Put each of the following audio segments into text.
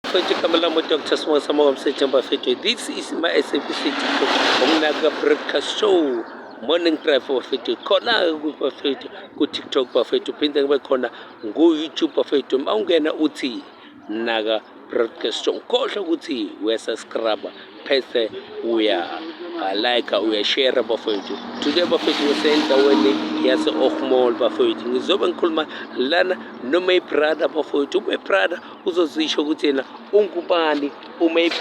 Fethu Kamala mo Dr. Small Samo September Fethu. This is my SABC TikTok. Umnaga broadcast show. Morning drive bafethu khona bafethu ku TikTok bafethu phinde kube khona ku YouTube bafethu mawungena uthi Naga broadcast show khohle ukuthi uyasubscribe phese uya like uyashare bafethu today bafethu usendaweni yase Okhmol bafethu ngizobe ngikhuluma lana noma brother bafethu brother uzozisho ukuthi yena ungubani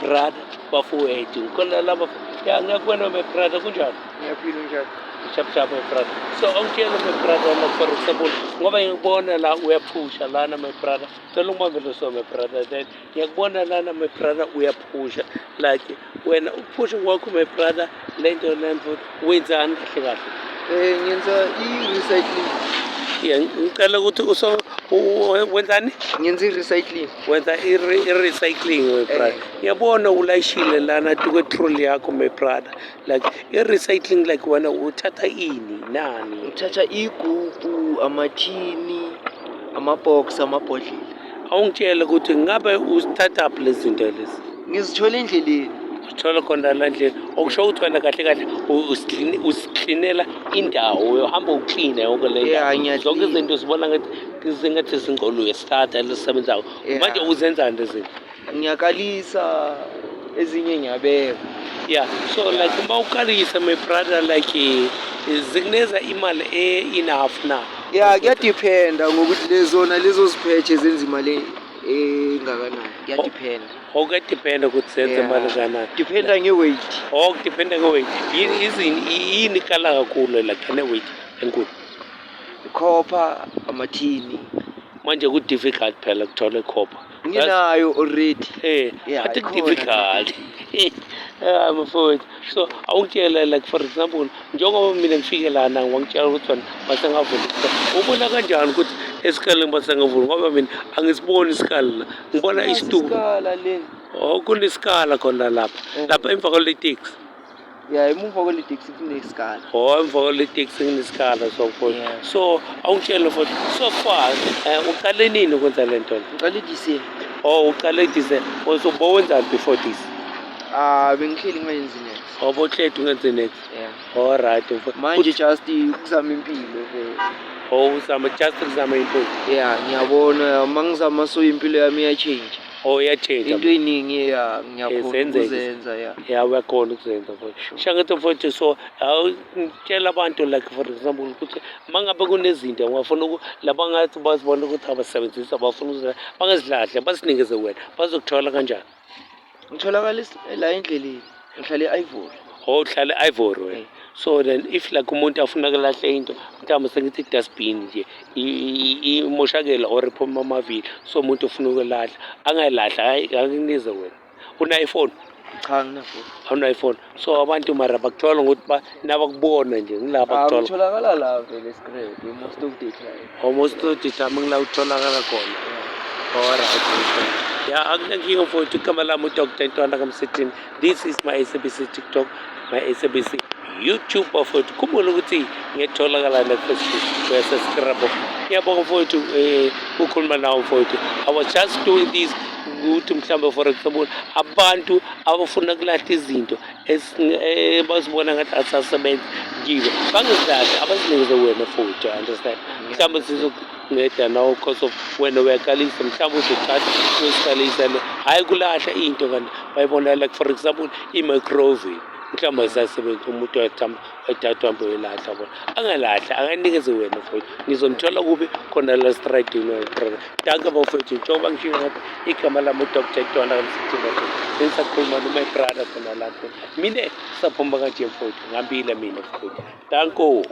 brother bafethu khona laba ya ngiyakubona brother kunjani Ngiyaphila njalo. Shap my brother. So ongitshela my brother like for example ngoba ngikubona la uyaphusha lana my brother. Cela ungibambele so my brother then ngiyakubona lana my brother uyaphusha like wena ukuphusha kwakho my brother lento lento wenzani kahle kahle. Ngenza i-recycling. Yeah, ngicela ukuthi wenzani? Ngenza i-recycling. Wenza i-recycling my brother. Ngiyabona ulayishile lana tuke trolley yakho my brother. Like i-recycling like wena uthatha ini nani? Ngithatha igubhu, amathini, amabox, amabhodlela. Awungitshela ukuthi ngabe usithatha phi lezi zinto lezi? Ngizithola endleleni. Uthola khona la ndlela okusho ukuthi wena kahle kahle usiklinela indawo uhamba uklina yonke le ndawo zonke izinto sibona ngathi zingathi izingqolo uyasithatha lesebenzayo manje uzenzani lezi zinto? Ngiyakalisa ezinye ngiyabeka. Yeah, so like mawukalisa my brother like zikuneza imali enough na? Yeah, kuyadependa ngokuthi lezo siphethe zenza imali engakanani. Kuyadependa. Okudependa ukuthi senze imali kanani? Dependa ngeweight. Dependa ngeweight. Yini kala kakhulu like weight enkulu? Copper, amathini. Manje ku difficult phela ukuthola copper. Nginayo already. Athi difficult. Mfowethu. So awungitshela like for example njengoba mina ngifike lana ngwangitshela ukuthi wena basengavula. Ubona kanjani ukuthi esikaleni basengavula ngoba mina angisiboni isikala ngibona isituku. Isikala le. Kunesikala khona lapha emva kwale taxi. Yeah, emuva kwale taxi kunesikala. Emva kwale taxi kunesikala so awungitshela futhi so far uqale nini ukwenza le nto? Ngiqale December. Uqale December. So bowenzani before this? Bengihleli ngenze next. Bohledi ngenze next. Yeah. All right. Manje just ukuzama impilo ke. Uzama just ukuzama impilo. Yeah, ngiyabona mangizama so impilo yami iyachange. Iyachange. Into eningi ngiyakhona ukuzenza uyakhona ukuzenza futhi. Shangathi futhi so awutshela abantu like for example ukuthi mangabe kunezinto ngafuna labangathi bazibona ukuthi abasebenzisa abafuna ukuzila bangazilahle basinikeze wena bazokuthola kanjani? Ngitholakala la endleleni ngihlala eIvory. Uhlala eIvory wena. So then if like umuntu afuna ukulahle into mhlawumbe sengithi dustbin nje imoshakela or iphuma amavili so umuntu ufuna ukulahla angayilahla akunize wena una iPhone? Cha nginafoni. Awuna iPhone. So abantu mara bakuthola ngokuthi nabakubona nje ngilapha bakuthola. Ngitholakala la vele Scrap most of the time. Most of the time ngila utholakala khona. Alright. Yeah, I'm for to come along Dr. Ntwana Kamsitini. This is my SABC TikTok, my SABC YouTube for to come ukuthi ngiyatholakala na Facebook uyasubscribe. Ngiyabonga mfowethu ukukhuluma nawe mfowethu. I was just doing this ukuthi mhlawumbe for example abantu abafuna kulahla izinto bazibona ngathi asasebenza ngibe bangizathi abazinikeze wena mfowethu understand mhlawumbe sizokunceda nawe because of wena uyakalisa mhlawumbe uzothatha uyosikalisa hayi kulahla into kanti bayibona like for example i-microwave mhlawumbe ayisasebenzi umuntu wayethatha hambe uyilahla bona angalahla akanikeze wena mfowethu ngizomthola kube khona la stride brother danke bafowethu njengoba ngisho ngathi igama lami uDr. Ntwana Kamsitini ngisakhuluma no my brother khona lapho mina saphuma kanje mfowethu ngambile mina mfowethu danko.